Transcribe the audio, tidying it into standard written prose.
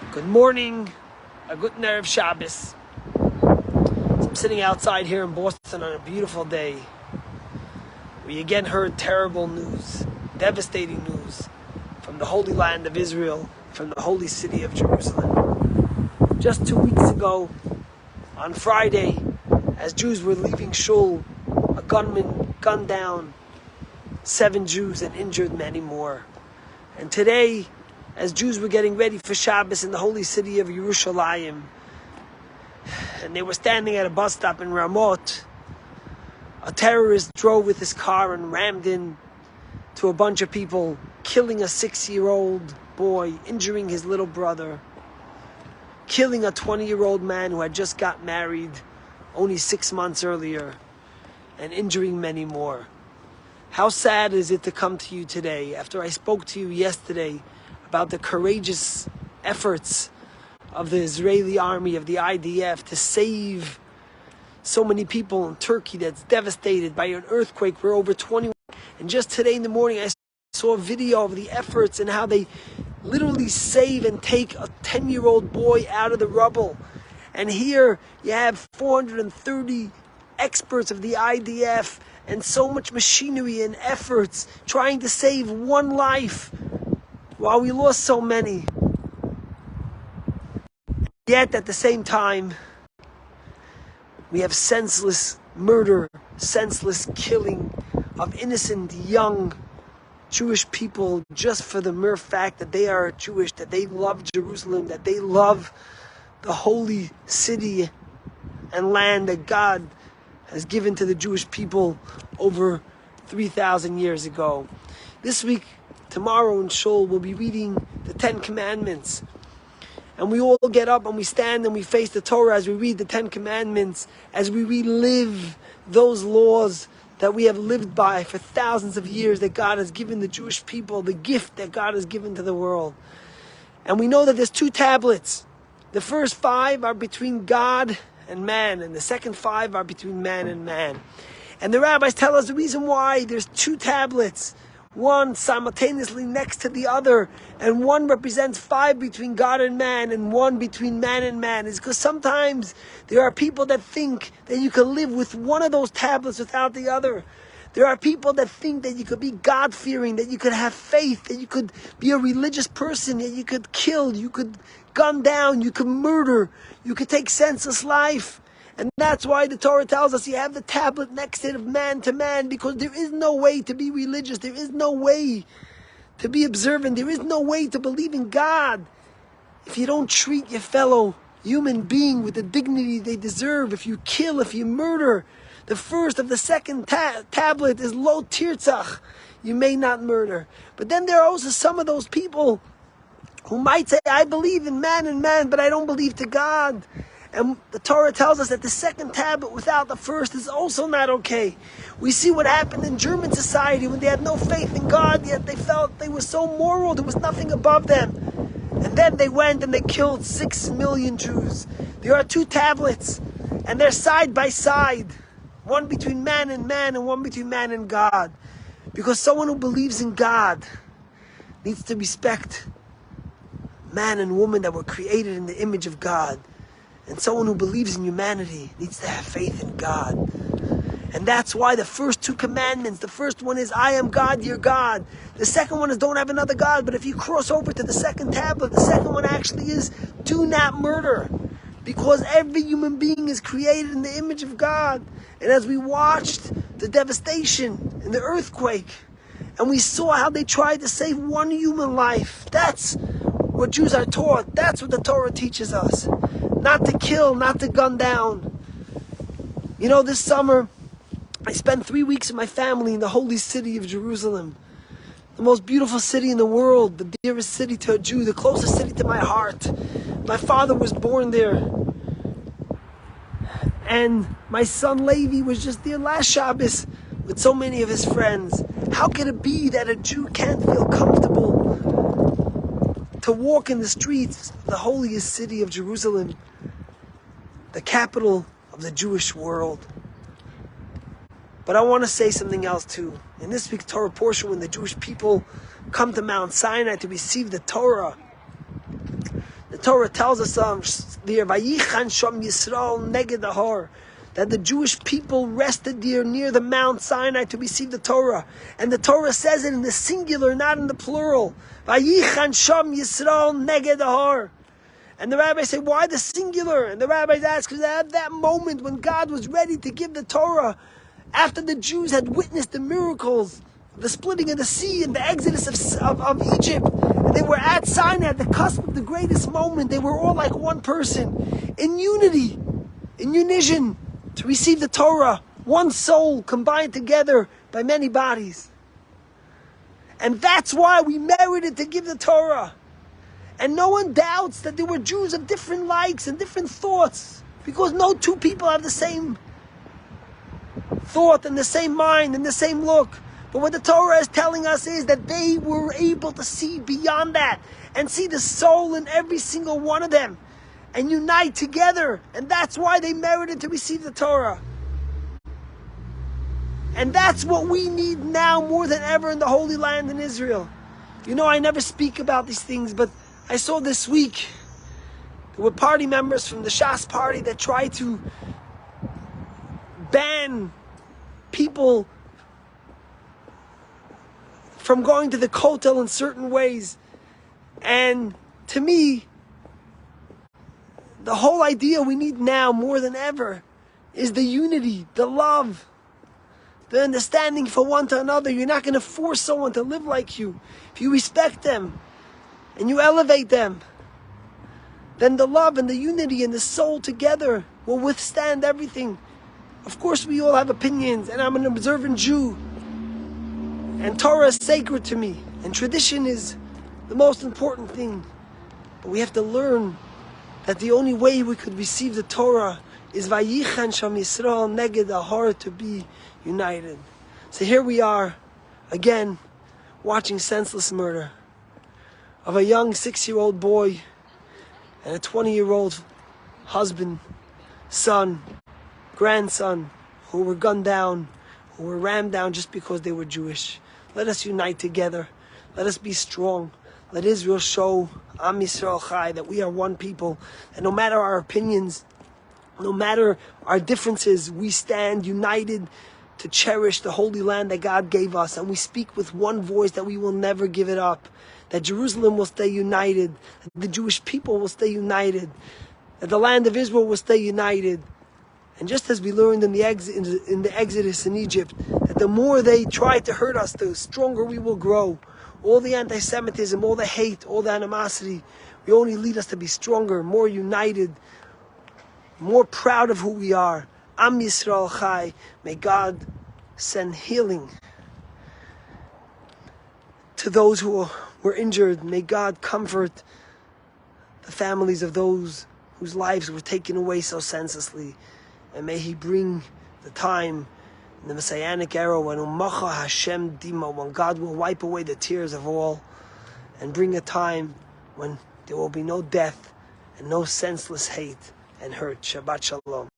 Good morning, a good Erev Shabbos. I'm sitting outside here in Boston on a beautiful day. We again heard terrible news, devastating news from the Holy Land of Israel, from the holy city of Jerusalem. Just 2 weeks ago, on Friday, as Jews were leaving Shul, a gunman gunned down 7 Jews and injured many more. And today, as Jews were getting ready for Shabbos in the holy city of Yerushalayim, and they were standing at a bus stop in Ramot, a terrorist drove with his car and rammed in to a bunch of people, killing a 6-year-old boy, injuring his little brother, killing a 20-year-old man who had just got married only 6 months earlier, and injuring many more. How sad is it to come to you today, after I spoke to you yesterday about the courageous efforts of the Israeli army, of the IDF, to save so many people in Turkey that's devastated by an earthquake where over 21. And just today in the morning I saw a video of the efforts and how they literally save and take a 10-year-old boy out of the rubble. And here you have 430 experts of the IDF and so much machinery and efforts trying to save one life while we lost so many. Yet at the same time, we have senseless murder, senseless killing of innocent young Jewish people just for the mere fact that they are Jewish, that they love Jerusalem, that they love the holy city and land that God has given to the Jewish people over 3,000 years ago. This week, tomorrow in Shul, we'll be reading the 10 Commandments. And we all get up and we stand and we face the Torah as we read the 10 Commandments, as we relive those laws that we have lived by for thousands of years, that God has given the Jewish people, the gift that God has given to the world. And we know that there's 2 tablets. The first 5 are between God and man, and the second 5 are between man and man. And the rabbis tell us the reason why there's 2 tablets, one simultaneously next to the other, and one represents 5 between God and man, and 1 between man and man, is because sometimes there are people that think that you can live with one of those tablets without the other. There are people that think that you could be God-fearing, that you could have faith, that you could be a religious person, that you could kill, you could gun down, you could murder, you could take senseless life. And that's why the Torah tells us you have the tablet next to it of man to man, because there is no way to be religious, there is no way to be observant, there is no way to believe in God if you don't treat your fellow human being with the dignity they deserve, if you kill, if you murder. The first of the second tablet is lo tirtzach, you may not murder. But then there are also some of those people who might say, I believe in man and man, but I don't believe to God. And the Torah tells us that the second tablet without the first is also not okay. We see what happened in German society when they had no faith in God, yet they felt they were so moral, there was nothing above them. And then they went and they killed 6 million Jews. There are 2 tablets, and they're side by side. One between man and one between man and God. Because someone who believes in God needs to respect man and woman that were created in the image of God. And someone who believes in humanity needs to have faith in God. And that's why the first 2 commandments, the first one is, I am God, your God. The second one is, don't have another God. But if you cross over to the second tablet, the second one actually is, do not murder. Because every human being is created in the image of God. And as we watched the devastation and the earthquake, and we saw how they tried to save one human life, that's what Jews are taught. That's what the Torah teaches us. Not to kill, not to gun down. You know, this summer, I spent 3 weeks with my family in the holy city of Jerusalem. The most beautiful city in the world, the dearest city to a Jew, the closest city to my heart. My father was born there. And my son Levi was just there last Shabbos with so many of his friends. How could it be that a Jew can't feel comfortable to walk in the streets of the holiest city of Jerusalem, the capital of the Jewish world? But I want to say something else too. In this week's Torah portion, when the Jewish people come to Mount Sinai to receive the Torah Torah tells us there, Vayichan Sham Yisrael neged Ahar, that the Jewish people rested there near the Mount Sinai to receive the Torah. And the Torah says it in the singular, not in the plural. Vayichan Sham Yisrael neged Ahar. And the rabbis say, why the singular? And the rabbis ask, because at that moment when God was ready to give the Torah, after the Jews had witnessed the miracles, the splitting of the sea and the exodus of Egypt, and they were at Sinai, at the cusp of the greatest moment, they were all like one person, in unity, in unison, to receive the Torah, one soul combined together by many bodies. And that's why we merited to give the Torah. And no one doubts that there were Jews of different likes and different thoughts, because no two people have the same thought and the same mind and the same look. But what the Torah is telling us is that they were able to see beyond that and see the soul in every single one of them and unite together. And that's why they merited to receive the Torah. And that's what we need now more than ever in the Holy Land in Israel. You know, I never speak about these things, but I saw this week there were party members from the Shas party that tried to ban people from going to the Kotel in certain ways. And to me, the whole idea we need now more than ever is the unity, the love, the understanding for one to another. You're not going to force someone to live like you. If you respect them and you elevate them, then the love and the unity and the soul together will withstand everything. Of course, we all have opinions, and I'm an observant Jew, and Torah is sacred to me, and tradition is the most important thing. But we have to learn that the only way we could receive the Torah is Vayichan Sham Yisrael neged Ahar, to be united. So here we are, again, watching senseless murder of a young 6-year-old boy and a 20-year-old husband, son, grandson, who were gunned down, who were rammed down just because they were Jewish. Let us unite together. Let us be strong. Let Israel show Am Yisrael Chai that we are one people, and no matter our opinions, no matter our differences, we stand united to cherish the Holy Land that God gave us, and we speak with one voice that we will never give it up, that Jerusalem will stay united, that the Jewish people will stay united, that the land of Israel will stay united. And just as we learned in the Exodus in Egypt, that the more they try to hurt us, the stronger we will grow. All the anti-Semitism, all the hate, all the animosity, will only lead us to be stronger, more united, more proud of who we are. Am Yisrael Chai. May God send healing to those who were injured. May God comfort the families of those whose lives were taken away so senselessly. And may He bring the time in the Messianic era when Umacha Hashem Dima, when God will wipe away the tears of all, and bring a time when there will be no death and no senseless hate and hurt. Shabbat Shalom.